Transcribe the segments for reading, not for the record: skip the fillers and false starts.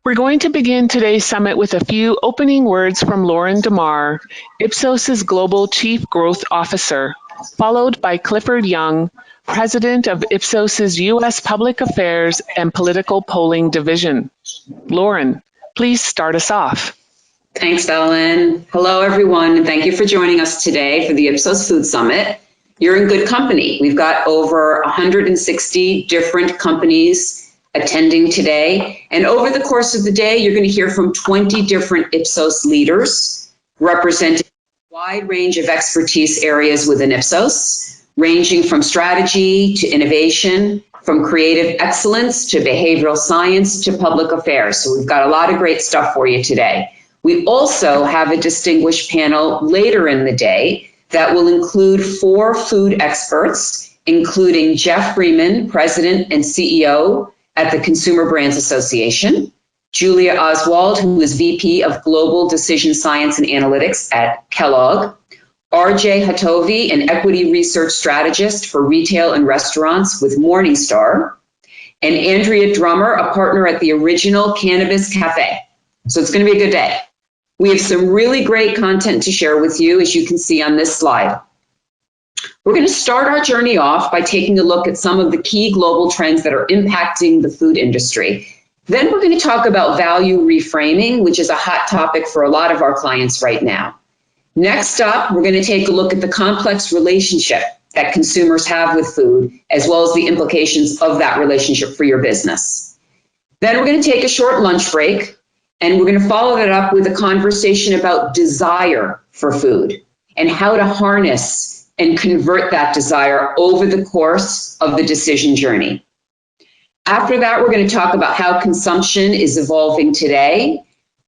We're going to begin today's summit with a few opening words from Lauren DeMar, Ipsos's Global Chief Growth Officer, followed by Clifford Young, President of Ipsos's U.S. Public Affairs and Political Polling Division. Lauren, please start us off. Thanks, Ellen. Hello, everyone, and thank you for joining us today for the Ipsos Food Summit. You're in good company. We've got over 160 different companies attending today. And over the course of the day, you're going to hear from 20 different Ipsos leaders representing a wide range of expertise areas within Ipsos, ranging from strategy to innovation, from creative excellence to behavioral science to public affairs. So we've got a lot of great stuff for you today. We also have a distinguished panel later in the day that will include 4 food experts, including Jeff Freeman, President and CEO at the Consumer Brands Association, Julia Oswald, who is VP of Global Decision Science and Analytics at Kellogg, RJ Hatovi, an equity research strategist for retail and restaurants with Morningstar, and Andrea Drummer, a partner at the Original Cannabis Cafe. So it's going to be a good day. We have some really great content to share with you, as you can see on this slide. We're going to start our journey off by taking a look at some of the key global trends that are impacting the food industry. Then we're going to talk about value reframing, which is a hot topic for a lot of our clients right now. Next up, we're going to take a look at the complex relationship that consumers have with food, as well as the implications of that relationship for your business. Then we're going to take a short lunch break, and we're going to follow that up with a conversation about desire for food and how to harness and convert that desire over the course of the decision journey. After that, we're going to talk about how consumption is evolving today.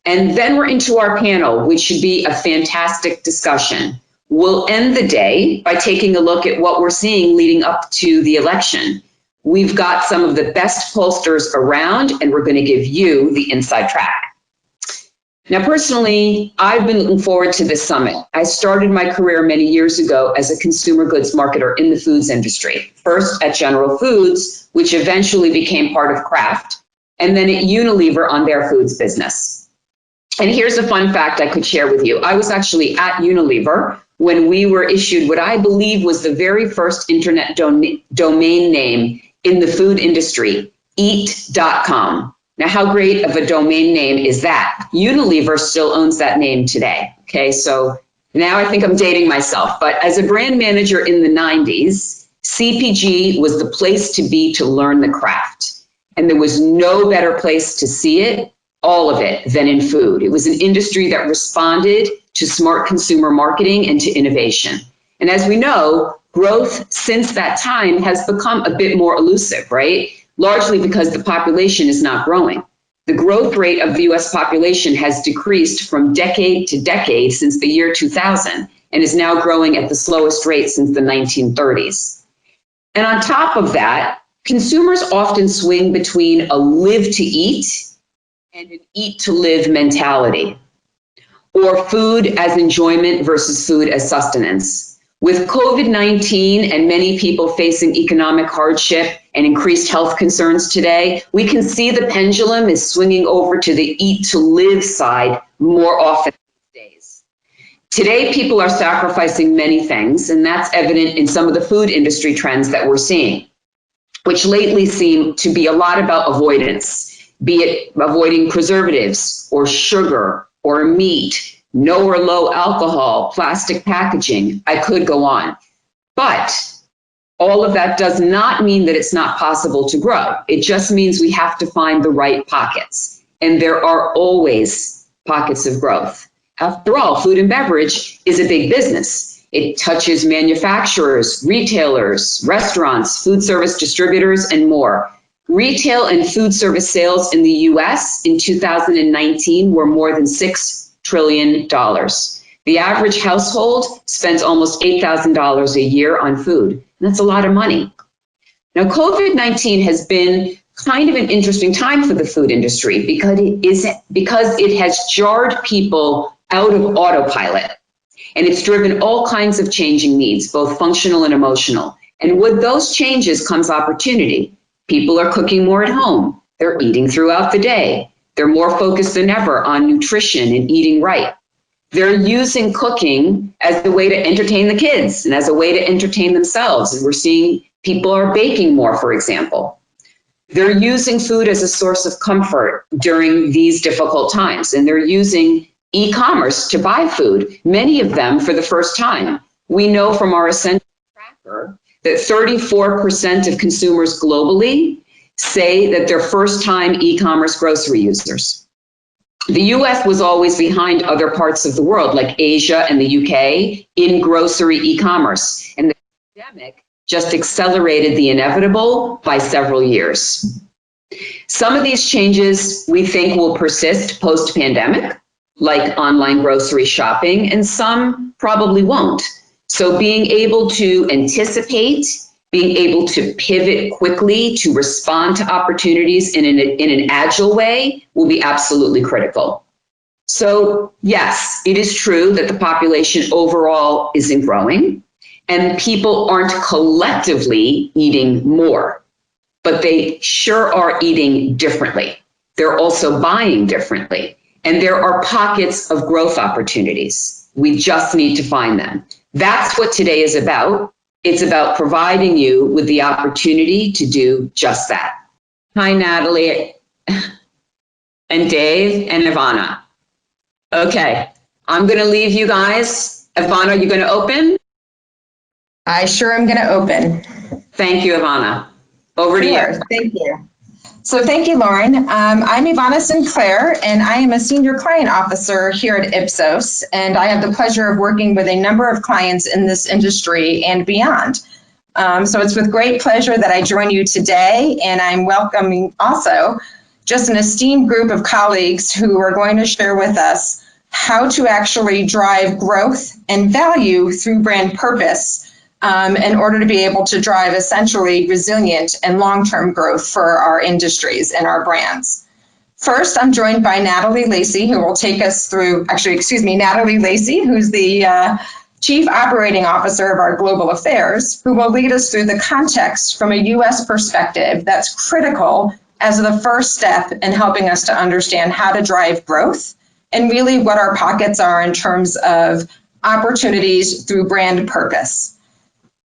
And then we're into our panel, which should be a fantastic discussion. We'll end the day by taking a look at what we're seeing leading up to the election. We've got some of the best pollsters around, and we're going to give you the inside track. Now, personally, I've been looking forward to this summit. I started my career many years ago as a consumer goods marketer in the foods industry, first at General Foods, which eventually became part of Kraft, and then at Unilever on their foods business. And here's a fun fact I could share with you. I was actually at Unilever when we were issued what I believe was the very first internet domain name in the food industry, eat.com. Now, how great of a domain name is that? Unilever still owns that name today. Okay, so now I think I'm dating myself, but as a brand manager in the 90s, CPG was the place to be to learn the craft. And there was no better place to see it, all of it, than in food. It was an industry that responded to smart consumer marketing and to innovation. And as we know, growth since that time has become a bit more elusive, right? Largely because the population is not growing. The growth rate of the US population has decreased from decade to decade since the year 2000 and is now growing at the slowest rate since the 1930s. And on top of that, consumers often swing between a live to eat and an eat to live mentality, or food as enjoyment versus food as sustenance. With COVID-19 and many people facing economic hardship and increased health concerns today, we can see the pendulum is swinging over to the eat to live side more often these days. Today, people are sacrificing many things, and that's evident in some of the food industry trends that we're seeing, which lately seem to be a lot about avoidance, be it avoiding preservatives or sugar or meat, no or low alcohol, plastic packaging. I could go on. But all of that does not mean that it's not possible to grow. It just means we have to find the right pockets. And there are always pockets of growth. After all, food and beverage is a big business. It touches manufacturers, retailers, restaurants, food service distributors, and more. Retail and food service sales in the US in 2019 were more than $6 trillion. The average household spends almost $8,000 a year on food. And that's a lot of money. Now, COVID-19 has been kind of an interesting time for the food industry because it has jarred people out of autopilot. And it's driven all kinds of changing needs, both functional and emotional. And with those changes comes opportunity. People are cooking more at home. They're eating throughout the day. They're more focused than ever on nutrition and eating right. They're using cooking as a way to entertain the kids and as a way to entertain themselves. And we're seeing people are baking more, for example. They're using food as a source of comfort during these difficult times. And they're using e-commerce to buy food, many of them for the first time. We know from our Essential Tracker that 34% of consumers globally say that they're first-time e-commerce grocery users. The US was always behind other parts of the world, like Asia and the UK, in grocery e-commerce. And the pandemic just accelerated the inevitable by several years. Some of these changes we think will persist post-pandemic, like online grocery shopping, and some probably won't. So being able to anticipate, being able to pivot quickly to respond to opportunities in an agile way will be absolutely critical. So yes, it is true that the population overall isn't growing and people aren't collectively eating more, but they sure are eating differently. They're also buying differently. And there are pockets of growth opportunities. We just need to find them. That's what today is about. It's about providing you with the opportunity to do just that. Hi, Natalie and Dave and Ivana. Okay, I'm going to leave you guys. Ivana, are you going to open? I sure am going to open. Thank you, Ivana. Over to you. Thank you. So thank you, Lauren. I'm Ivana Sinclair, and I am a Senior Client Officer here at Ipsos, and I have the pleasure of working with a number of clients in this industry and beyond. So it's with great pleasure that I join you today, and I'm welcoming also just an esteemed group of colleagues who are going to share with us how to actually drive growth and value through brand purpose in order to be able to drive essentially resilient and long-term growth for our industries and our brands. First, I'm joined by Natalie Lacey, who will take us through, Natalie Lacey, who's the Chief Operating Officer of our Global Affairs, who will lead us through the context from a U.S. perspective that's critical as the first step in helping us to understand how to drive growth and really what our pockets are in terms of opportunities through brand purpose.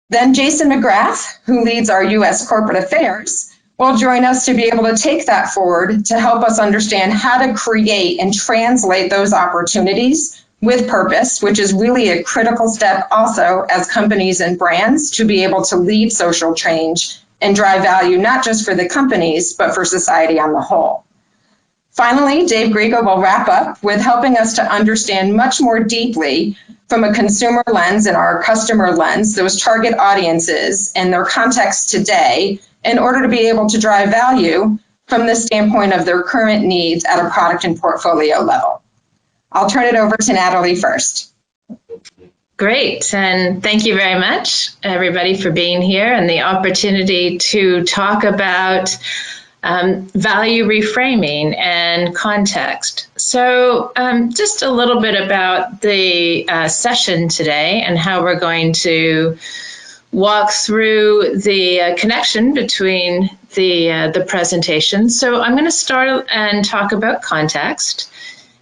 Then Jason McGrath, who leads our U.S. Corporate Affairs, will join us to be able to take that forward to help us understand how to create and translate those opportunities with purpose, which is really a critical step also as companies and brands to be able to lead social change and drive value, not just for the companies, but for society on the whole. Finally, Dave Grieco will wrap up with helping us to understand much more deeply from a consumer lens and our customer lens, those target audiences and their context today in order to be able to drive value from the standpoint of their current needs at a product and portfolio level. I'll turn it over to Natalie first. Great, and thank you very much, everybody, for being here and the opportunity to talk about value reframing and context. So just a little bit about the session today and how we're going to walk through the connection between the presentation. So I'm going to start and talk about context,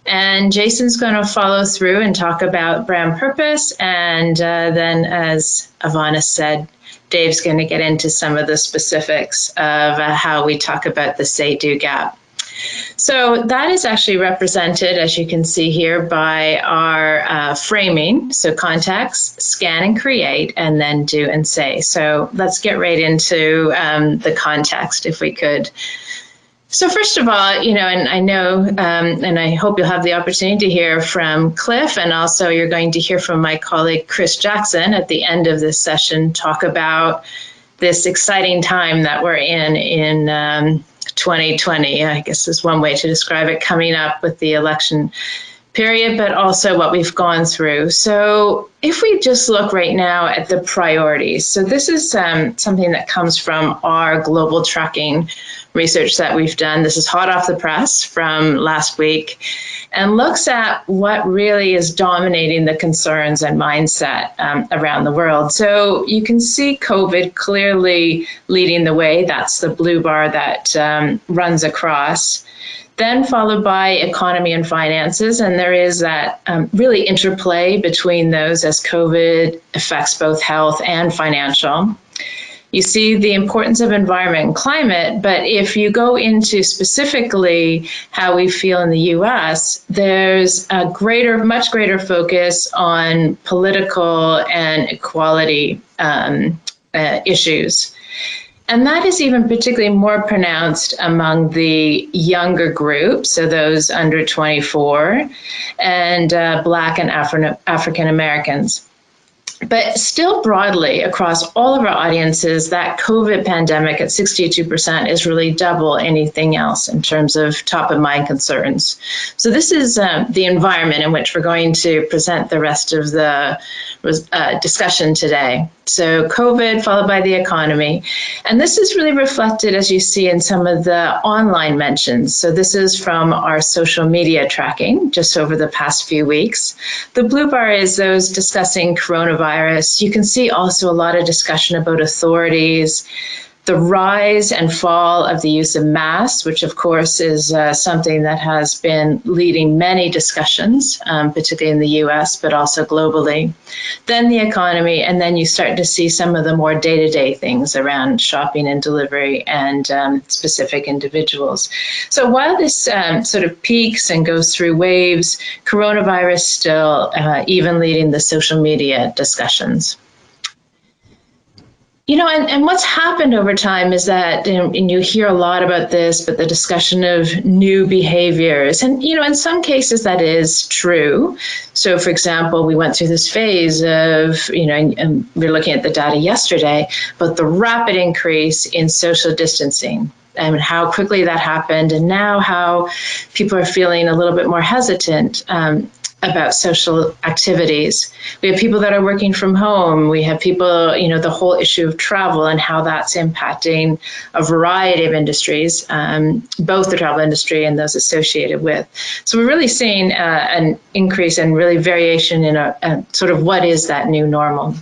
and Jason's going to follow through and talk about brand purpose, and then, as Ivana said, Dave's going to get into some of the specifics of how we talk about the say-do gap. So that is actually represented, as you can see here, by our framing. So context, scan and create, and then do and say. So let's get right into the context, if we could. So first of all, and I know, and I hope you'll have the opportunity to hear from Cliff, and also you're going to hear from my colleague Chris Jackson at the end of this session, talk about this exciting time that we're in 2020, I guess is one way to describe it, coming up with the election period, but also what we've gone through. So if we just look right now at the priorities, so this is something that comes from our global tracking research that we've done. This is hot off the press from last week and looks at what really is dominating the concerns and mindset around the world. So you can see COVID clearly leading the way. That's the blue bar that runs across. then followed by economy and finances. And there is that really interplay between those as COVID affects both health and financial. You see the importance of environment and climate, but if you go into specifically how we feel in the US, there's a much greater focus on political and equality issues. And that is even particularly more pronounced among the younger groups, so those under 24, and Black and African Americans. But still broadly across all of our audiences, that COVID pandemic at 62% is really double anything else in terms of top of mind concerns. So this is the environment in which we're going to present the rest of the discussion today. So COVID followed by the economy. And this is really reflected, as you see, in some of the online mentions. So this is from our social media tracking just over the past few weeks. The blue bar is those discussing coronavirus. You can see also a lot of discussion about authorities, the rise and fall of the use of masks, which of course is something that has been leading many discussions, particularly in the US, but also globally. Then the economy, and then you start to see some of the more day-to-day things around shopping and delivery and specific individuals. So while this sort of peaks and goes through waves, coronavirus still even leading the social media discussions. You know, and what's happened over time is that, and you hear a lot about this, but the discussion of new behaviors. And, you know, in some cases that is true. So, for example, we went through this phase of, you know, and we were looking at the data yesterday, but the rapid increase in social distancing and how quickly that happened, and now how people are feeling a little bit more hesitant about social activities. We have people that are working from home. We have people, you know, the whole issue of travel and how that's impacting a variety of industries, both the travel industry and those associated with. So we're really seeing an increase and really variation in a sort of what is that new normal.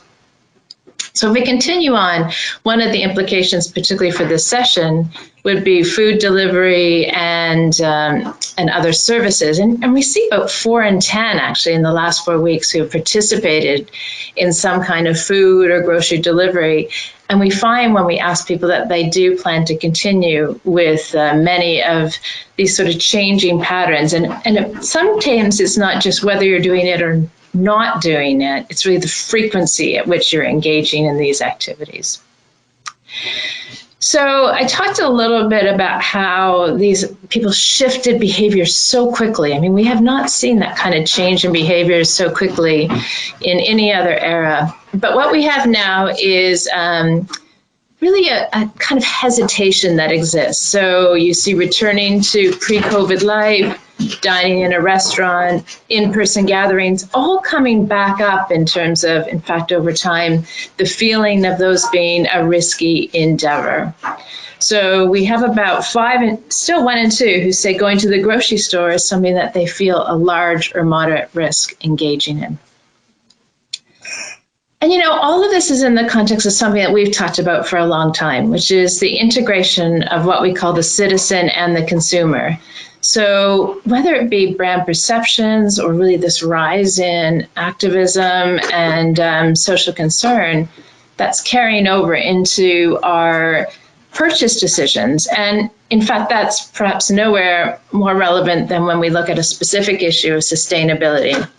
So if we continue on, one of the implications, particularly for this session, would be food delivery and other services. And we see about 4 in 10 actually in the last 4 weeks who have participated in some kind of food or grocery delivery. And we find when we ask people that they do plan to continue with many of these sort of changing patterns. And sometimes it's not just whether you're doing it or not doing it, it's really the frequency at which you're engaging in these activities. So I talked a little bit about how these people shifted behavior so quickly. I mean, we have not seen that kind of change in behavior so quickly in any other era. But what we have now is really a kind of hesitation that exists. So you see returning to pre-COVID life, dining in a restaurant, in-person gatherings, all coming back up in terms of, in fact, over time, the feeling of those being a risky endeavor. So we have about 5 and still 1 in 2 who say going to the grocery store is something that they feel a large or moderate risk engaging in. And, you know, all of this is in the context of something that we've talked about for a long time, which is the integration of what we call the citizen and the consumer. So whether it be brand perceptions or really this rise in activism and social concern, that's carrying over into our purchase decisions. And in fact, that's perhaps nowhere more relevant than when we look at a specific issue of sustainability.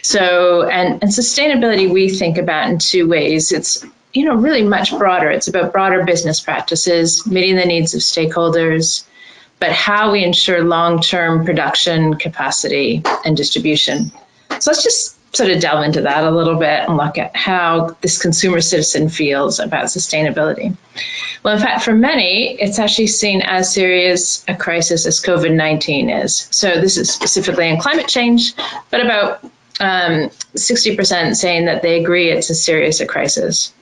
So, and sustainability we think about in 2 ways. It's, you know, really much broader. It's about broader business practices, meeting the needs of stakeholders, but how we ensure long-term production capacity and distribution. So let's just sort of delve into that a little bit and look at how this consumer citizen feels about sustainability. Well, in fact, for many, it's actually seen as serious a crisis as COVID-19 is. So this is specifically in climate change, but about 60% saying that they agree it's as serious a crisis.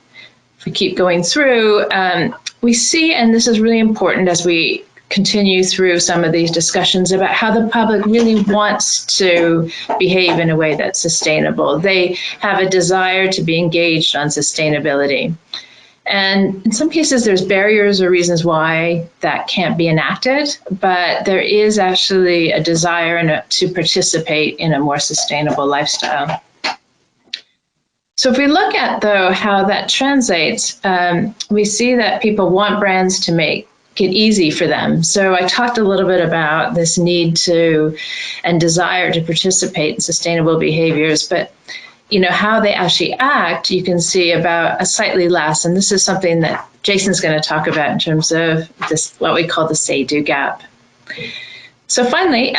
If we keep going through, we see, and this is really important as we continue through some of these discussions about how the public really wants to behave in a way that's sustainable. They have a desire to be engaged on sustainability. And in some cases, there's barriers or reasons why that can't be enacted, but there is actually a desire to participate in a more sustainable lifestyle. So if we look at, though, how that translates, we see that people want brands to make it easy for them. So I talked a little bit about this need to and desire to participate in sustainable behaviors, but how they actually act, you can see about a slightly less. And this is something that Jason's going to talk about in terms of this, what we call the say-do gap. So finally,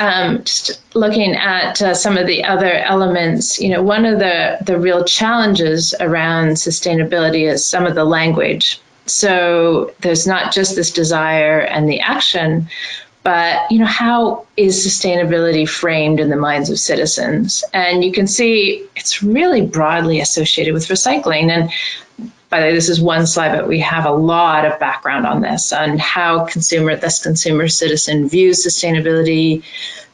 just looking at some of the other elements, one of the real challenges around sustainability is some of the language. So there's not just this desire and the action, but how is sustainability framed in the minds of citizens? And you can see it's really broadly associated with recycling. And by the way, this is one slide, but we have a lot of background on this, on how consumer citizen views sustainability,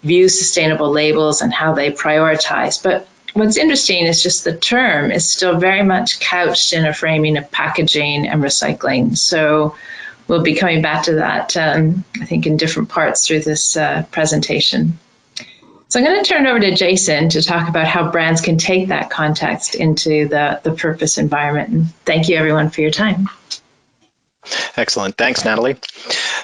views sustainable labels, and how they prioritize. But what's interesting is just the term is still very much couched in a framing of packaging and recycling. So we'll be coming back to that, I think, in different parts through this presentation. So I'm going to turn it over to Jason to talk about how brands can take that context into the purpose environment. And thank you, everyone, for your time. Excellent. Thanks, Natalie.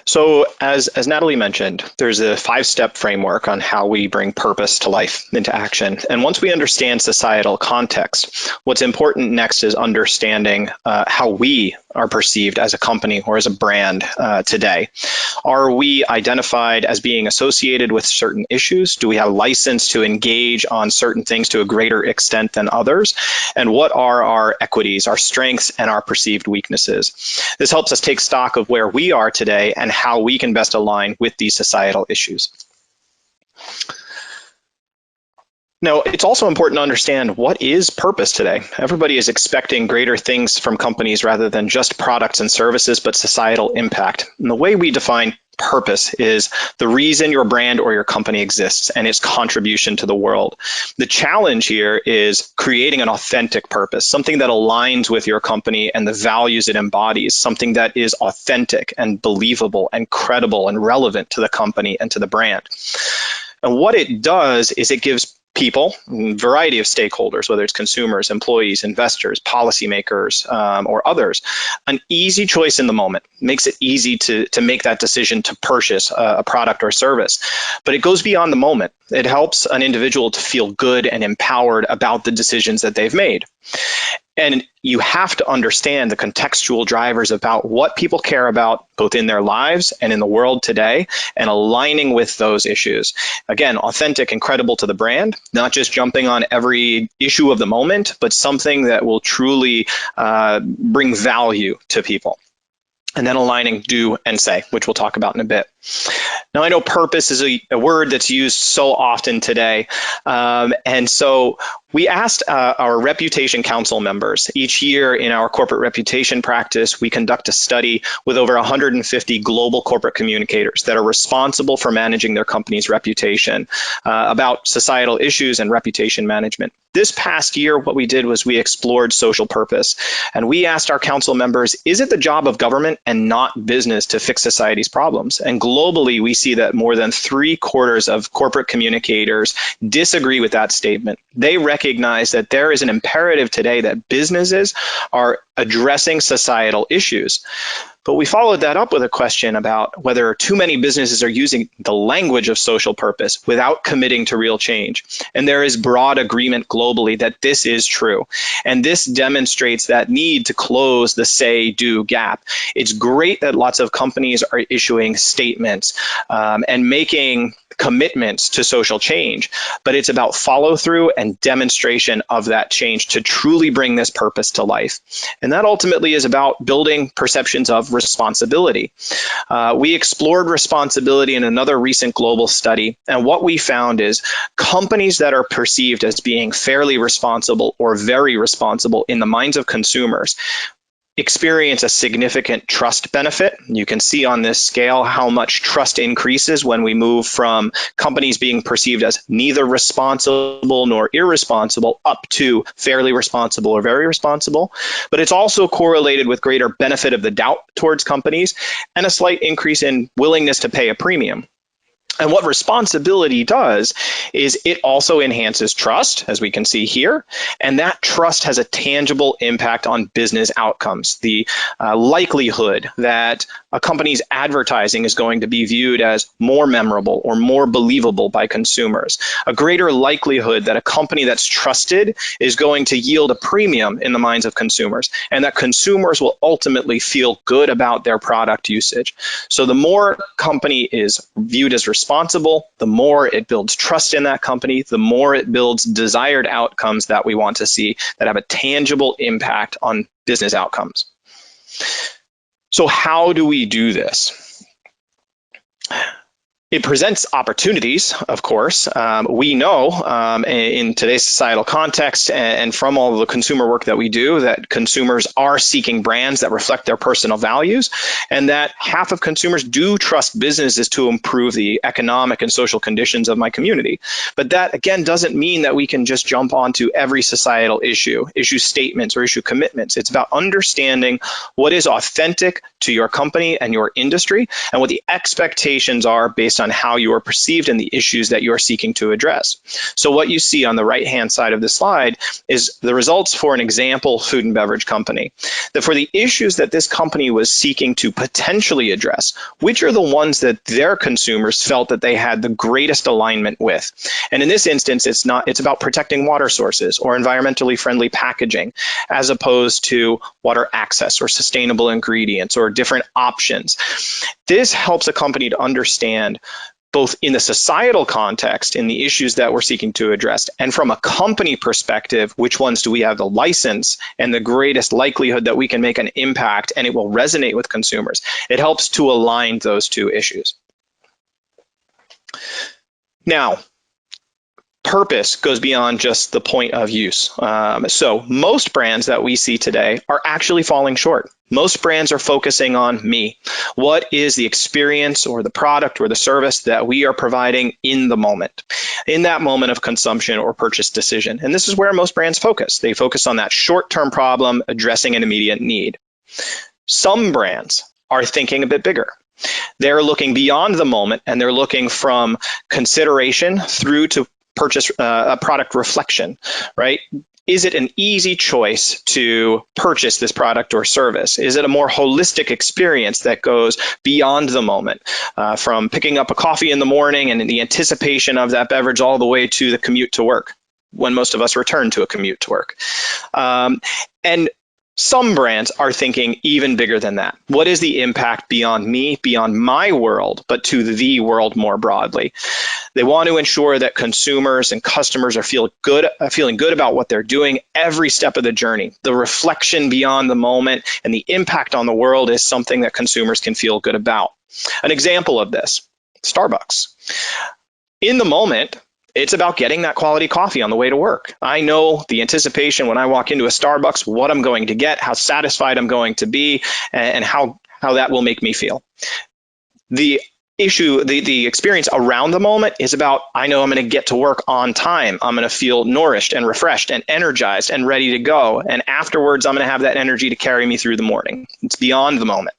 So as Natalie mentioned, there's a 5-step framework on how we bring purpose to life into action. And once we understand societal context, what's important next is understanding how we are perceived as a company or as a brand today. Are we identified as being associated with certain issues? Do we have license to engage on certain things to a greater extent than others? And what are our equities, our strengths, and our perceived weaknesses? This helps us take stock of where we are today and how we can best align with these societal issues. Now, it's also important to understand what is purpose today. Everybody is expecting greater things from companies rather than just products and services, but societal impact. And the way we define purpose is the reason your brand or your company exists and its contribution to the world. The challenge here is creating an authentic purpose, something that aligns with your company and the values it embodies, something that is authentic and believable and credible and relevant to the company and to the brand. And what it does is it gives people, a variety of stakeholders, whether it's consumers, employees, investors, policymakers, or others, an easy choice in the moment. Makes it easy to make that decision to purchase a product or service. But it goes beyond the moment. It helps an individual to feel good and empowered about the decisions that they've made. And you have to understand the contextual drivers about what people care about, both in their lives and in the world today, and aligning with those issues. Again, authentic and credible to the brand, not just jumping on every issue of the moment, but something that will truly bring value to people. And then aligning do and say, which we'll talk about in a bit. Now, I know purpose is a word that's used so often today. And so we asked our Reputation Council members. Each year in our corporate reputation practice, we conduct a study with over 150 global corporate communicators that are responsible for managing their company's reputation about societal issues and reputation management. This past year, what we did was we explored social purpose. And we asked our council members, is it the job of government and not business to fix society's problems? And globally, we see that more than 3/4 of corporate communicators disagree with that statement. They recognize that there is an imperative today that businesses are addressing societal issues. But we followed that up with a question about whether too many businesses are using the language of social purpose without committing to real change. And there is broad agreement globally that this is true. And this demonstrates that need to close the say-do gap. It's great that lots of companies are issuing statements and making commitments to social change, but it's about follow through and demonstration of that change to truly bring this purpose to life. And that ultimately is about building perceptions of responsibility. We explored responsibility in another recent global study, and what we found is companies that are perceived as being fairly responsible or very responsible in the minds of consumers experience a significant trust benefit. You can see on this scale how much trust increases when we move from companies being perceived as neither responsible nor irresponsible up to fairly responsible or very responsible. But it's also correlated with greater benefit of the doubt towards companies and a slight increase in willingness to pay a premium. And what responsibility does is it also enhances trust, as we can see here, and that trust has a tangible impact on business outcomes. The likelihood that a company's advertising is going to be viewed as more memorable or more believable by consumers, a greater likelihood that a company that's trusted is going to yield a premium in the minds of consumers, and that consumers will ultimately feel good about their product usage. So the more company is viewed as responsible, the more it builds trust in that company, the more it builds desired outcomes that we want to see that have a tangible impact on business outcomes. So how do we do this? It presents opportunities, of course. We know in today's societal context and from all of the consumer work that we do that consumers are seeking brands that reflect their personal values, and that half of consumers do trust businesses to improve the economic and social conditions of my community. But that, again, doesn't mean that we can just jump onto every societal issue statements or issue commitments. It's about understanding what is authentic to your company and your industry and what the expectations are based on how you are perceived and the issues that you are seeking to address. So what you see on the right-hand side of the slide is the results for an example food and beverage company. That for the issues that this company was seeking to potentially address, which are the ones that their consumers felt that they had the greatest alignment with. And in this instance, it's about protecting water sources or environmentally friendly packaging, as opposed to water access or sustainable ingredients or different options. This helps a company to understand both in the societal context, in the issues that we're seeking to address, and from a company perspective, which ones do we have the license and the greatest likelihood that we can make an impact and it will resonate with consumers. It helps to align those two issues. Now, purpose goes beyond just the point of use. So most brands that we see today are actually falling short. Most brands are focusing on me. What is the experience or the product or the service that we are providing in the moment, in that moment of consumption or purchase decision? And this is where most brands focus. They focus on that short-term problem, addressing an immediate need. Some brands are thinking a bit bigger. They're looking beyond the moment, and they're looking from consideration through to purchase a product reflection, right? Is it an easy choice to purchase this product or service? Is it a more holistic experience that goes beyond the moment, from picking up a coffee in the morning and the anticipation of that beverage all the way to the commute to work, when most of us return to a commute to work? And some brands are thinking even bigger than that. What is the impact beyond me, beyond my world, but to the world more broadly? They want to ensure that consumers and customers are feeling good about what they're doing every step of the journey. The reflection beyond the moment and the impact on the world is something that consumers can feel good about. An example of this, Starbucks. In the moment, it's about getting that quality coffee on the way to work. I know the anticipation when I walk into a Starbucks, what I'm going to get, how satisfied I'm going to be, and how that will make me feel. The experience around the moment is about, I know I'm going to get to work on time. I'm going to feel nourished and refreshed and energized and ready to go. And afterwards, I'm going to have that energy to carry me through the morning. It's beyond the moment.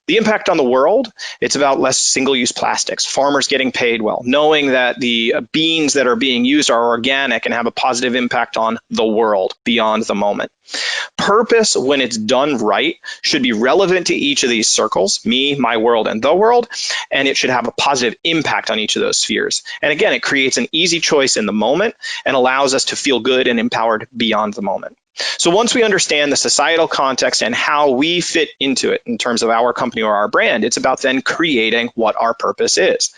The impact on the world, it's about less single-use plastics, farmers getting paid well, knowing that the beans that are being used are organic and have a positive impact on the world beyond the moment. Purpose, when it's done right, should be relevant to each of these circles, me, my world, and the world, and it should have a positive impact on each of those spheres. And again, it creates an easy choice in the moment and allows us to feel good and empowered beyond the moment. So once we understand the societal context and how we fit into it in terms of our company or our brand, it's about then creating what our purpose is.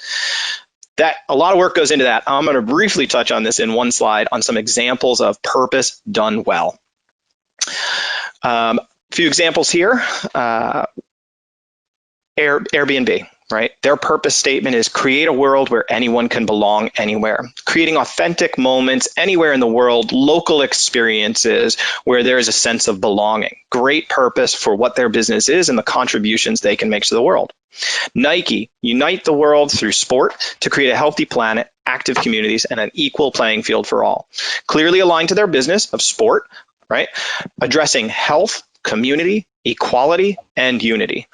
That a lot of work goes into that. I'm going to briefly touch on this in one slide on some examples of purpose done well. A few examples here. Airbnb, right? Their purpose statement is create a world where anyone can belong anywhere, creating authentic moments anywhere in the world, local experiences where there is a sense of belonging. Great purpose for what their business is and the contributions they can make to the world. Nike, unite the world through sport to create a healthy planet, active communities, and an equal playing field for all. Clearly aligned to their business of sport, right? Addressing health, community, equality, and unity.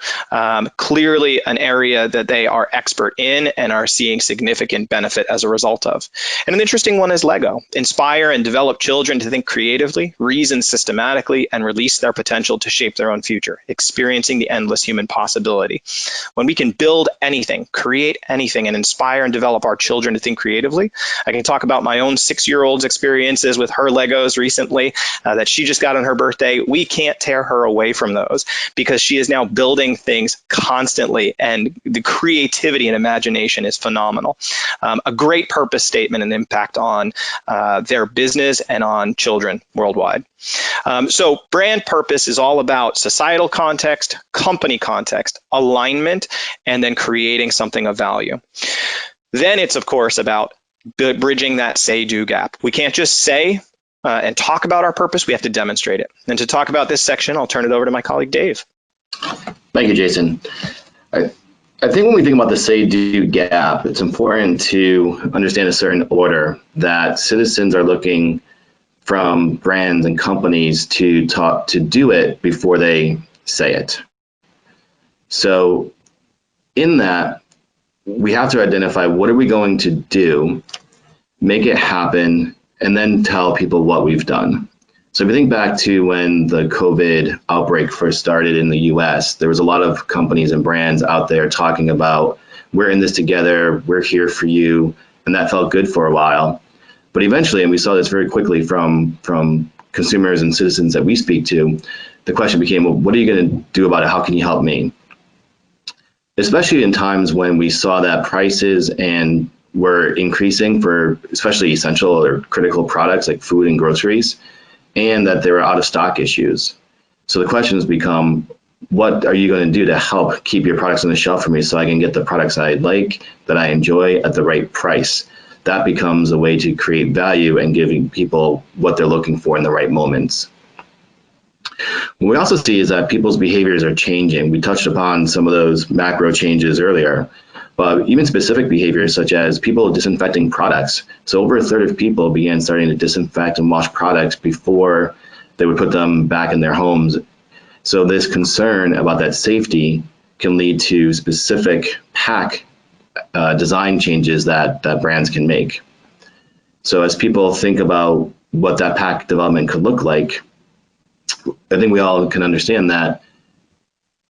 Clearly an area that they are expert in and are seeing significant benefit as a result of. And an interesting one is Lego. Inspire and develop children to think creatively, reason systematically, and release their potential to shape their own future, experiencing the endless human possibility. When we can build anything, create anything, and inspire and develop our children to think creatively, I can talk about my own 6-year-old's experiences with her Legos recently that she just got on her birthday. We can't tear her away from those because she is now building things constantly, and the creativity and imagination is phenomenal. A great purpose statement and impact on their business and on children worldwide. So brand purpose is all about societal context, company context, alignment, and then creating something of value. Then it's, of course, about bridging that say-do gap. We can't just say and talk about our purpose, we have to demonstrate it. And to talk about this section, I'll turn it over to my colleague, Dave. Thank you, Jason. I think when we think about the say-do gap, it's important to understand a certain order that citizens are looking from brands and companies to do it before they say it. So in that, we have to identify what are we going to do, make it happen, and then tell people what we've done. So if you think back to when the COVID outbreak first started in the US, there was a lot of companies and brands out there talking about, we're in this together, we're here for you, and that felt good for a while. But eventually, and we saw this very quickly from consumers and citizens that we speak to, the question became, well, what are you going to do about it? How can you help me? Especially in times when we saw that prices were increasing for especially essential or critical products like food and groceries, and that there were out of stock issues. So the questions become, what are you going to do to help keep your products on the shelf for me so I can get the products I like, that I enjoy at the right price? That becomes a way to create value and giving people what they're looking for in the right moments. What we also see is that people's behaviors are changing. We touched upon some of those macro changes earlier, but even specific behaviors such as people disinfecting products. So over a third of people began starting to disinfect and wash products before they would put them back in their homes. So this concern about that safety can lead to specific pack design changes that brands can make. So as people think about what that pack development could look like, I think we all can understand that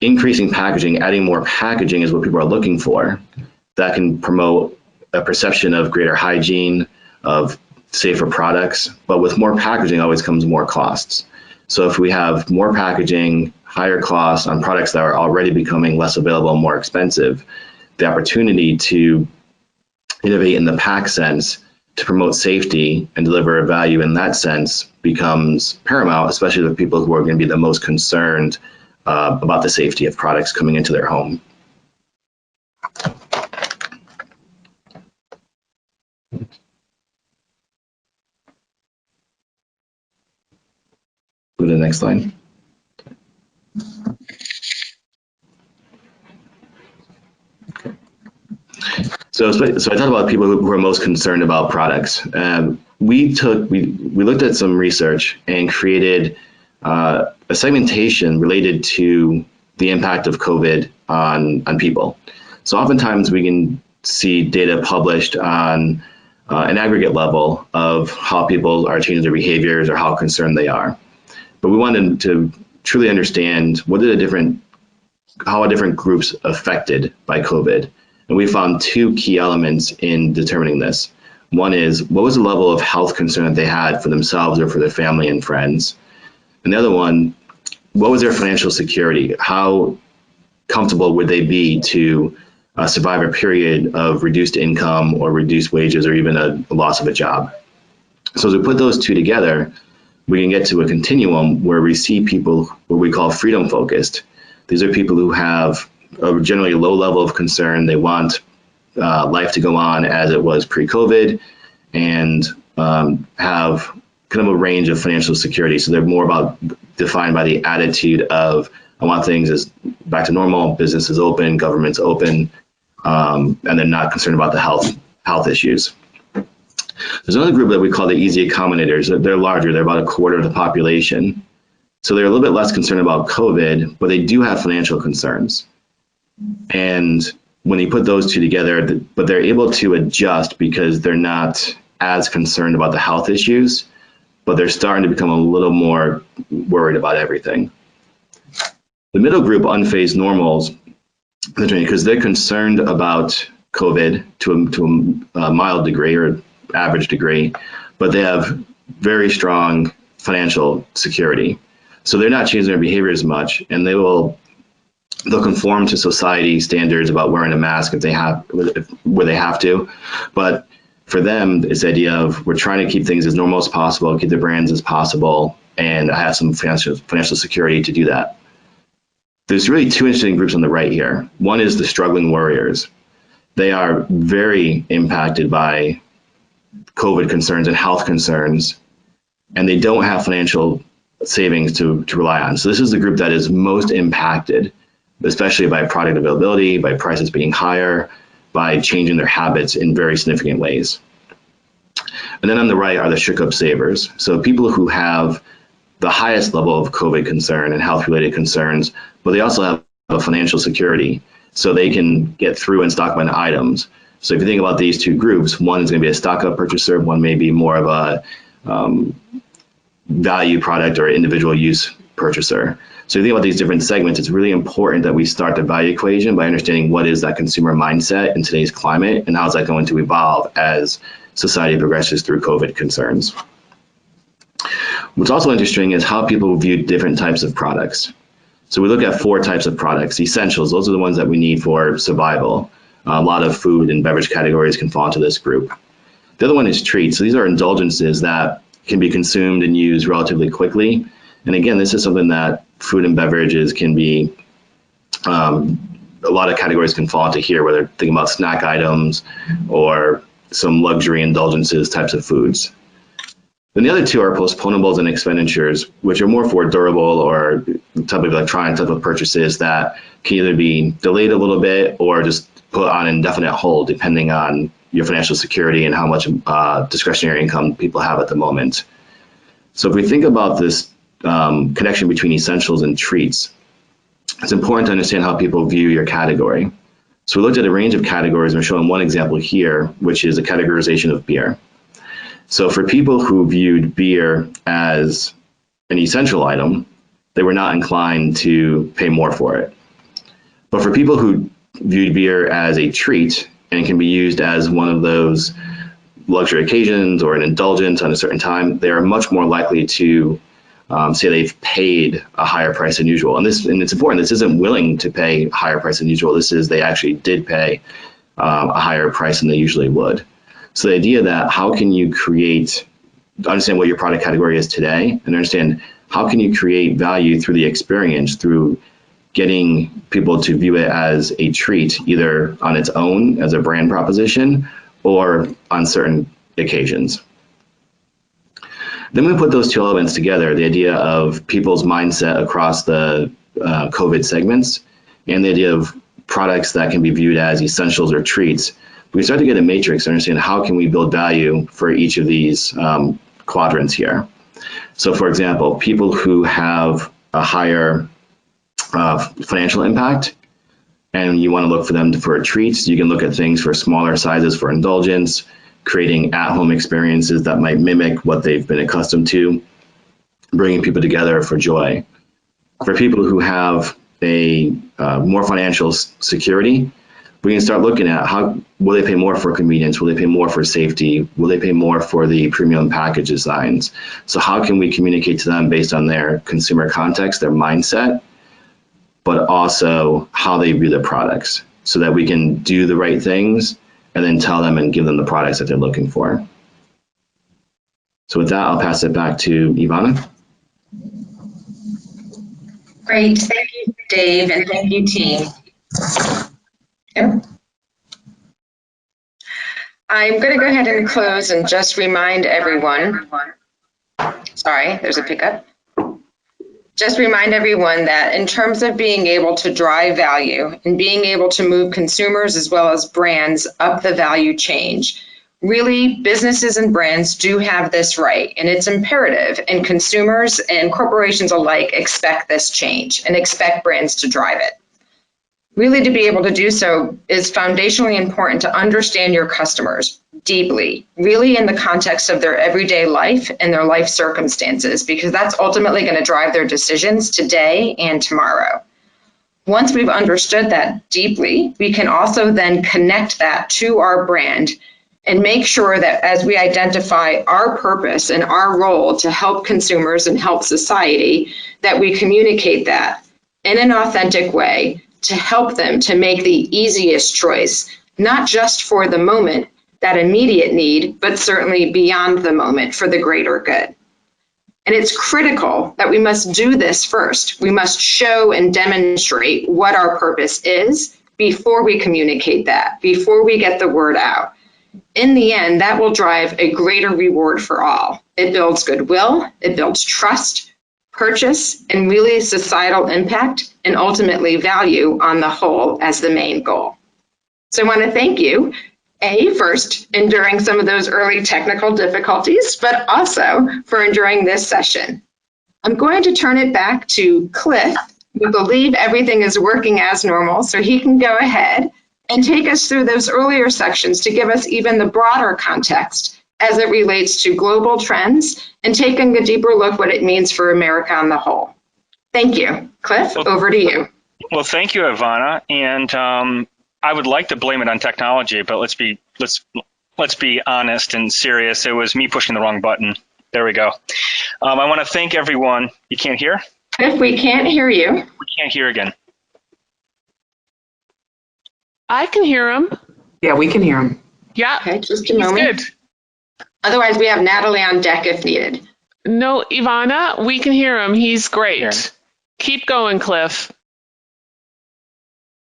increasing packaging, adding more packaging is what people are looking for. That can promote a perception of greater hygiene, of safer products, but with more packaging always comes more costs. So if we have more packaging, higher costs on products that are already becoming less available and more expensive, the opportunity to innovate in the pack sense to promote safety and deliver a value in that sense becomes paramount, especially the people who are going to be the most concerned about the safety of products coming into their home. Go to the next slide. So I talked about people who are most concerned about products. We looked at some research and created a segmentation related to the impact of COVID on people. So oftentimes we can see data published on an aggregate level of how people are changing their behaviors or how concerned they are. But we wanted to truly understand how are different groups affected by COVID. And we found two key elements in determining this. One is, what was the level of health concern that they had for themselves or for their family and friends? And the other one, what was their financial security? How comfortable would they be to survive a period of reduced income or reduced wages or even a loss of a job? So as we put those two together, we can get to a continuum where we see people what we call freedom focused. These are people who have a generally low level of concern. They want life to go on as it was pre-COVID, and have kind of a range of financial security. So they're more about defined by the attitude of, I want things as back to normal, business is open, government's open, and they're not concerned about the health issues. There's another group that we call the easy accommodators. They're larger, they're about a quarter of the population. So they're a little bit less concerned about COVID, but they do have financial concerns. And when you put those two together, but they're able to adjust because they're not as concerned about the health issues, but they're starting to become a little more worried about everything. The middle group, unfazed normals, because they're concerned about COVID to a mild degree or average degree, but they have very strong financial security. So they're not changing their behavior as much, and they'll conform to society standards about wearing a mask where they have to. But for them, it's the idea of, we're trying to keep things as normal as possible, keep the brands as possible, and I have some financial security to do that. There's really two interesting groups on the right here. One is the struggling warriors. They are very impacted by COVID concerns and health concerns, and they don't have financial savings to rely on. So this is the group that is most impacted, especially by product availability, by prices being higher, by changing their habits in very significant ways. And then on the right are the shook up savers. So people who have the highest level of COVID concern and health-related concerns, but they also have a financial security, so they can get through and stock up on items. So if you think about these two groups, one is going to be a stock up purchaser, one may be more of a value product or individual use purchaser. So if you think about these different segments, it's really important that we start the value equation by understanding what is that consumer mindset in today's climate, and how is that going to evolve as society progresses through COVID concerns. What's also interesting is how people view different types of products. So we look at 4 types of products. Essentials, those are the ones that we need for survival. A lot of food and beverage categories can fall into this group. The other one is treats. So these are indulgences that can be consumed and used relatively quickly. And again, this is something that food and beverages can be, a lot of categories can fall into here, whether thinking about snack items or some luxury indulgences types of foods. Then the other two are postponables and expenditures, which are more for durable or type of electronic type of purchases that can either be delayed a little bit or just put on indefinite hold, depending on your financial security and how much discretionary income people have at the moment. So if we think about this connection between essentials and treats, it's important to understand how people view your category. So we looked at a range of categories, and we're showing one example here, which is a categorization of beer. So for people who viewed beer as an essential item, they were not inclined to pay more for it. But for people who viewed beer as a treat and can be used as one of those luxury occasions or an indulgence on a certain time, they are much more likely to say they've paid a higher price than usual. And it's important, this isn't willing to pay a higher price than usual. This is they actually did pay a higher price than they usually would. So the idea that how can you understand what your product category is today, and understand how can you create value through the experience, through getting people to view it as a treat, either on its own as a brand proposition or on certain occasions. Then we put those two elements together, the idea of people's mindset across the COVID segments and the idea of products that can be viewed as essentials or treats. We start to get a matrix to understand how can we build value for each of these quadrants here. So for example, people who have a higher financial impact and you want to look for them for treats, you can look at things for smaller sizes for indulgence, creating at-home experiences that might mimic what they've been accustomed to, bringing people together for joy. For people who have a more financial security, we can start looking at how will they pay more for convenience, will they pay more for safety, will they pay more for the premium package designs. So how can we communicate to them based on their consumer context, their mindset, but also how they view the products, so that we can do the right things and then tell them and give them the products that they're looking for. So with that, I'll pass it back to Ivana. Great, thank you, Dave, and thank you, team. I'm going to go ahead and close and just remind everyone, sorry, there's a pickup. Just remind everyone that in terms of being able to drive value and being able to move consumers as well as brands up the value chain, really businesses and brands do have this right, and it's imperative, and consumers and corporations alike expect this change and expect brands to drive it. Really, to be able to do so is foundationally important to understand your customers deeply, really in the context of their everyday life and their life circumstances, because that's ultimately going to drive their decisions today and tomorrow. Once we've understood that deeply, we can also then connect that to our brand and make sure that as we identify our purpose and our role to help consumers and help society, that we communicate that in an authentic way to help them to make the easiest choice, not just for the moment, that immediate need, but certainly beyond the moment for the greater good. And it's critical that we must do this first. We must show and demonstrate what our purpose is before we communicate that, before we get the word out. In the end, that will drive a greater reward for all. It builds goodwill, it builds trust, purchase, and really societal impact, and ultimately value on the whole as the main goal. So I want to thank you, first, enduring some of those early technical difficulties, but also for enduring this session. I'm going to turn it back to Cliff. We believe everything is working as normal, so he can go ahead and take us through those earlier sections to give us even the broader context as it relates to global trends and taking a deeper look what it means for America on the whole. Thank you. Cliff, over to you. Well, thank you, Ivana. And I would like to blame it on technology, but let's be honest and serious. It was me pushing the wrong button. There we go. I want to thank everyone. You can't hear? Cliff, we can't hear you. We can't hear again. I can hear him. Yeah, we can hear him. Yeah, Okay, just a he's moment. good. Otherwise, we have Natalie on deck if needed. No, Ivana, we can hear him. He's great. Yeah. Keep going, Cliff.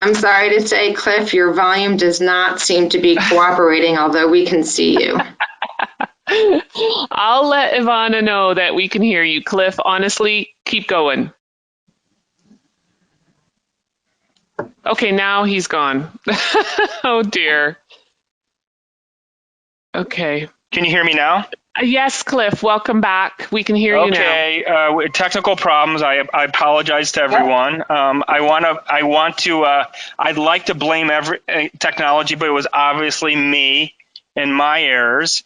I'm sorry to say, Cliff, your volume does not seem to be cooperating, although we can see you. I'll let Ivana know that we can hear you, Cliff. Honestly, keep going. Okay, now he's gone. Oh, dear. Okay. Can you hear me now? Yes, Cliff, welcome back. We can hear you now. Okay, technical problems. I apologize to everyone. I'd like to blame technology, but it was obviously me and my errors.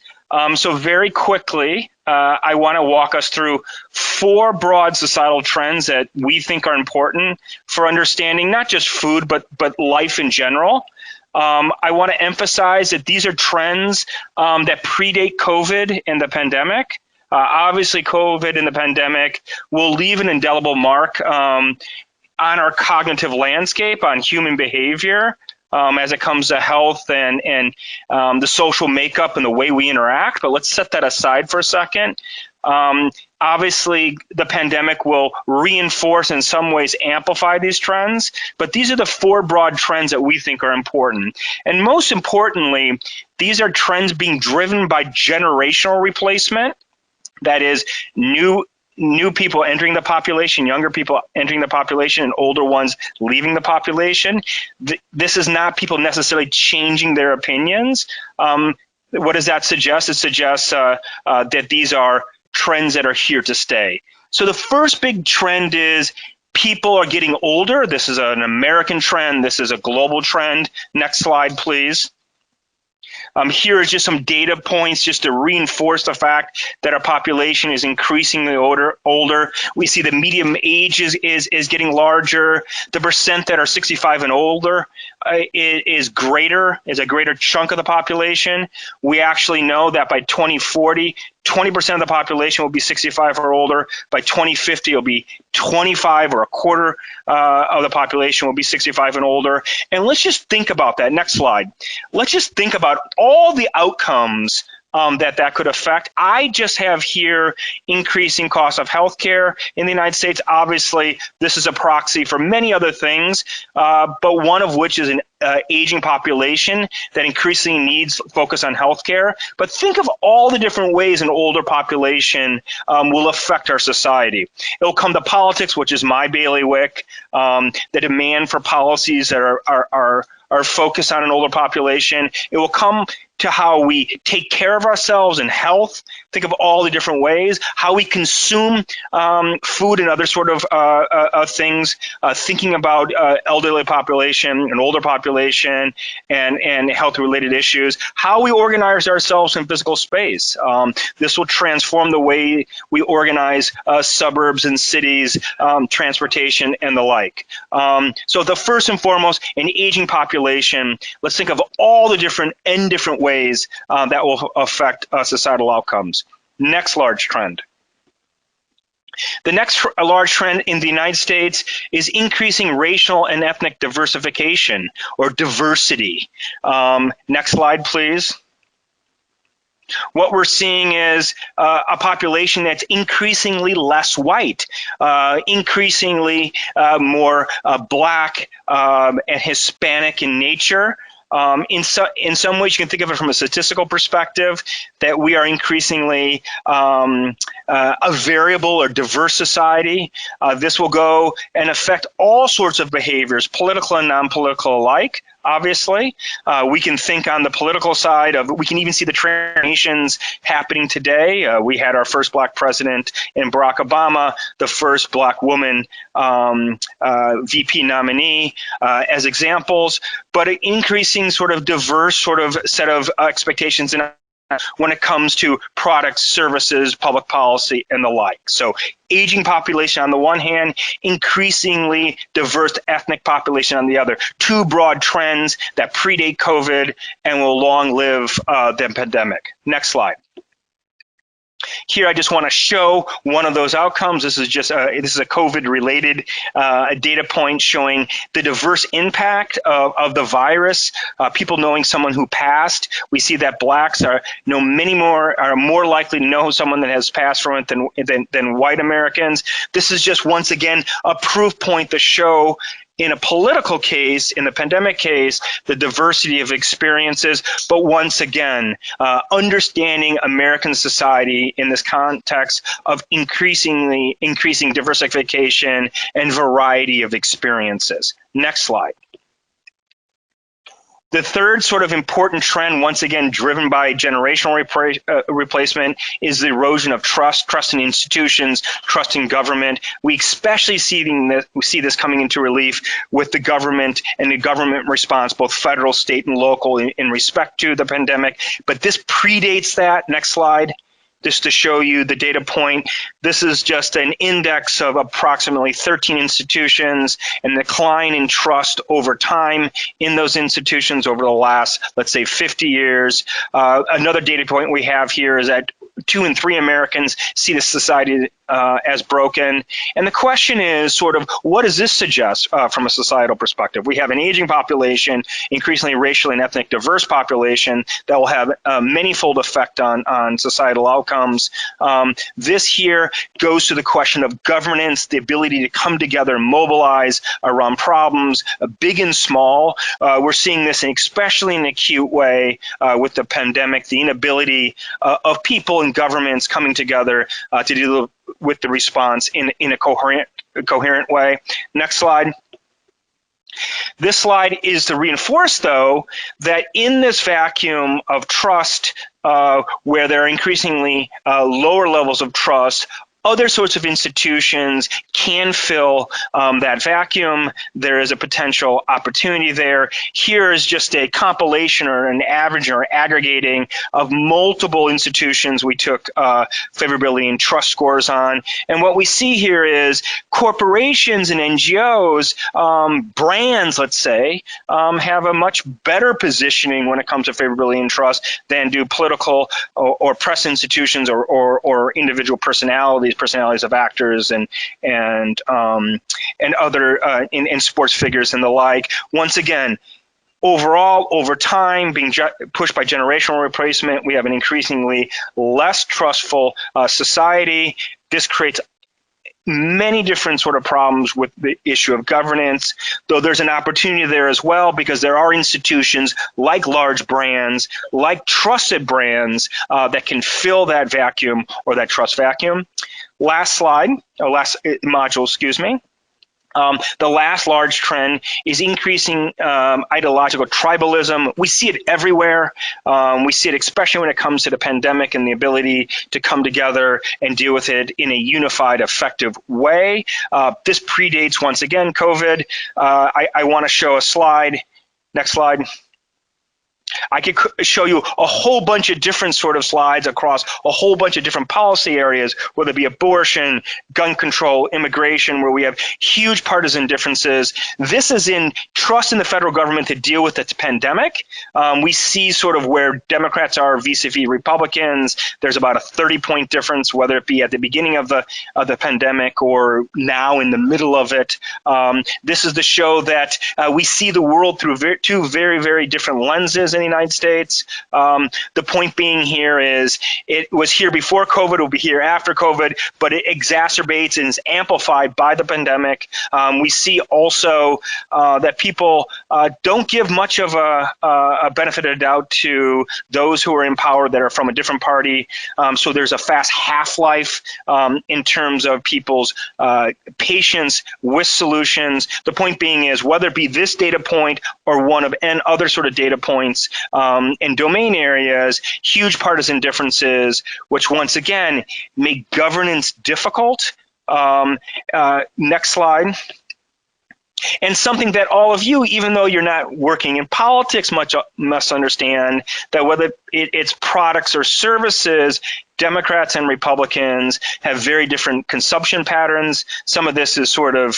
So very quickly, I want to walk us through 4 broad societal trends that we think are important for understanding not just food, but life in general. I want to emphasize that these are trends that predate COVID and the pandemic. Obviously, COVID and the pandemic will leave an indelible mark on our cognitive landscape, on human behavior, as it comes to health and the social makeup and the way we interact. But let's set that aside for a second. Obviously, the pandemic will reinforce, in some ways, amplify these trends, but these are the 4 broad trends that we think are important. And most importantly, these are trends being driven by generational replacement, that is, new people entering the population, younger people entering the population, and older ones leaving the population. This is not people necessarily changing their opinions. What does that suggest? It suggests that these are trends that are here to stay. So the first big trend is people are getting older. This is an American trend. This is a global trend. Next slide, please. Here is just some data points just to reinforce the fact that our population is increasingly older. We see the median age is getting larger. The percent that are 65 and older is a greater chunk of the population. We actually know that by 2040, 20% of the population will be 65 or older. By 2050, it'll be 25, or a quarter of the population will be 65 and older. And let's just think about that. Next slide. Let's just think about all the outcomes that could affect. I just have here increasing cost of healthcare in the United States. Obviously, this is a proxy for many other things, but one of which is an aging population that increasingly needs focus on healthcare. But think of all the different ways an older population will affect our society. It'll come to politics, which is my bailiwick, the demand for policies that are focused on an older population. It will come to how we take care of ourselves and health. Think of all the different ways, how we consume food and other sort of things, thinking about elderly population and older population and health-related issues, how we organize ourselves in physical space. This will transform the way we organize suburbs and cities, transportation, and the like. So the first and foremost, an aging population. Let's think of all the different ways that will affect societal outcomes. Next large trend. The next large trend in the United States is increasing racial and ethnic diversification or diversity. Next slide, please. What we're seeing is a population that's increasingly less white, increasingly more Black and Hispanic in nature. In some ways, you can think of it from a statistical perspective, that we are increasingly a variable or diverse society. This will go and affect all sorts of behaviors, political and non-political alike. Obviously, we can think on the political side of, we can even see the transformations happening today. We had our first Black president in Barack Obama, the first Black woman VP nominee as examples, but an increasing sort of diverse sort of set of expectations when it comes to products, services, public policy, and the like. So aging population on the one hand, increasingly diverse ethnic population on the other. Two broad trends that predate COVID and will long live the pandemic. Next slide. Here, I just want to show one of those outcomes. This is just this is a COVID-related data point showing the diverse impact of the virus. People knowing someone who passed. We see that Blacks are more likely to know someone that has passed from it than white Americans. This is just once again a proof point to show, in a political case, in the pandemic case, the diversity of experiences, but once again, understanding American society in this context of increasing diversification and variety of experiences. Next slide. The third sort of important trend, once again driven by generational replacement, is the erosion of trust in institutions, trust in government. We especially see this coming into relief with the government and the government response, both federal, state, and local, in respect to the pandemic. But this predates that. Next slide. Just to show you the data point, this is just an index of approximately 13 institutions and decline in trust over time in those institutions over the last, let's say, 50 years. Another data point we have here is that 2 in 3 Americans see the society as broken. And the question is sort of, what does this suggest from a societal perspective? We have an aging population, increasingly racially and ethnic diverse population that will have a manifold effect on societal outcomes. This here goes to the question of governance, the ability to come together and mobilize around problems, big and small. We're seeing this especially in an acute way with the pandemic, the inability of people and governments coming together to deal with the response in a coherent way. Next slide. This slide is to reinforce, though, that in this vacuum of trust, where there are increasingly lower levels of trust, other sorts of institutions can fill that vacuum. There is a potential opportunity there. Here is just a compilation or an average or aggregating of multiple institutions we took favorability and trust scores on. And what we see here is corporations and NGOs, brands, let's say, have a much better positioning when it comes to favorability and trust than do political or press institutions or individual personalities of actors and other in sports figures and the like. Once again, Overall, over time, being pushed by generational replacement, we have an increasingly less trustful society. This creates many different sort of problems with the issue of governance, though there's an opportunity there as well, because there are institutions like large brands, like trusted brands that can fill that vacuum or that trust vacuum. Last slide, or last module, excuse me. The last large trend is increasing ideological tribalism. We see it everywhere. We see it especially when it comes to the pandemic and the ability to come together and deal with it in a unified, effective way. This predates, once again, COVID. I want to show a slide. Next slide. I could show you a whole bunch of different sort of slides across a whole bunch of different policy areas, whether it be abortion, gun control, immigration, where we have huge partisan differences. This is in trust in the federal government to deal with the pandemic. We see sort of where Democrats are vis-a-vis Republicans. There's about a 30-point difference, whether it be at the beginning of the pandemic or now in the middle of it. This is to show that we see the world through two very, very different lenses in the United States. The point being here is it was here before COVID, it will be here after COVID, but it exacerbates and is amplified by the pandemic. We see also that people don't give much of a benefit of the doubt to those who are in power that are from a different party. So there's a fast half-life in terms of people's patience with solutions. The point being is whether it be this data point or one of n other sort of data points, in domain areas, huge partisan differences, which once again make governance difficult. Next slide. And something that all of you, even though you're not working in politics, must understand that whether it's products or services, Democrats and Republicans have very different consumption patterns. Some of this is sort of,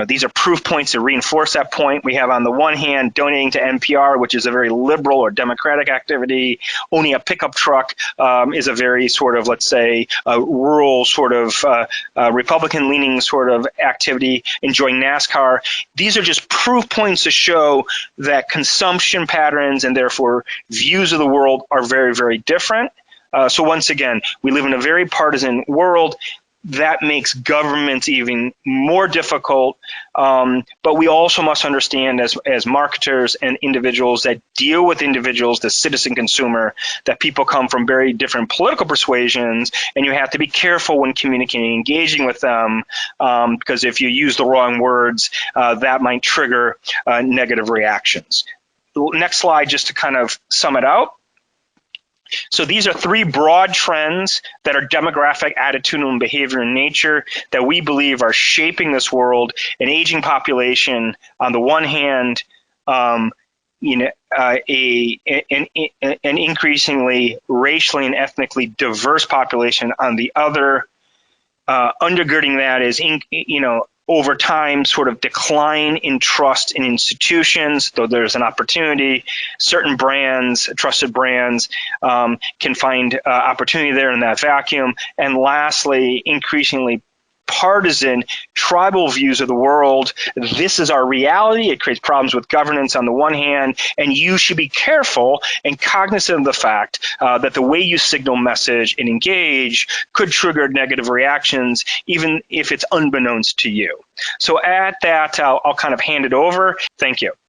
these are proof points to reinforce that point. We have on the one hand donating to NPR, which is a very liberal or democratic activity. Owning a pickup truck is a very sort of, let's say, rural sort of Republican-leaning sort of activity. Enjoying NASCAR. These are just proof points to show that consumption patterns and therefore views of the world are very, very different. So once again, we live in a very partisan world. That makes governments even more difficult. But we also must understand as marketers and individuals that deal with individuals, the citizen consumer, that people come from very different political persuasions, and you have to be careful when communicating, engaging with them, because if you use the wrong words, that might trigger negative reactions. Next slide, just to kind of sum it out. So these are three broad trends that are demographic, attitudinal, and behavior in nature that we believe are shaping this world. An aging population, on the one hand, an increasingly racially and ethnically diverse population on the other. Undergirding that is, over time, sort of decline in trust in institutions, though there's an opportunity. Certain brands, trusted brands, can find opportunity there in that vacuum. And lastly, increasingly partisan, tribal views of the world. This is our reality. It creates problems with governance on the one hand, and you should be careful and cognizant of the fact that the way you signal, message, and engage could trigger negative reactions, even if it's unbeknownst to you. So at that, I'll kind of hand it over. Thank you.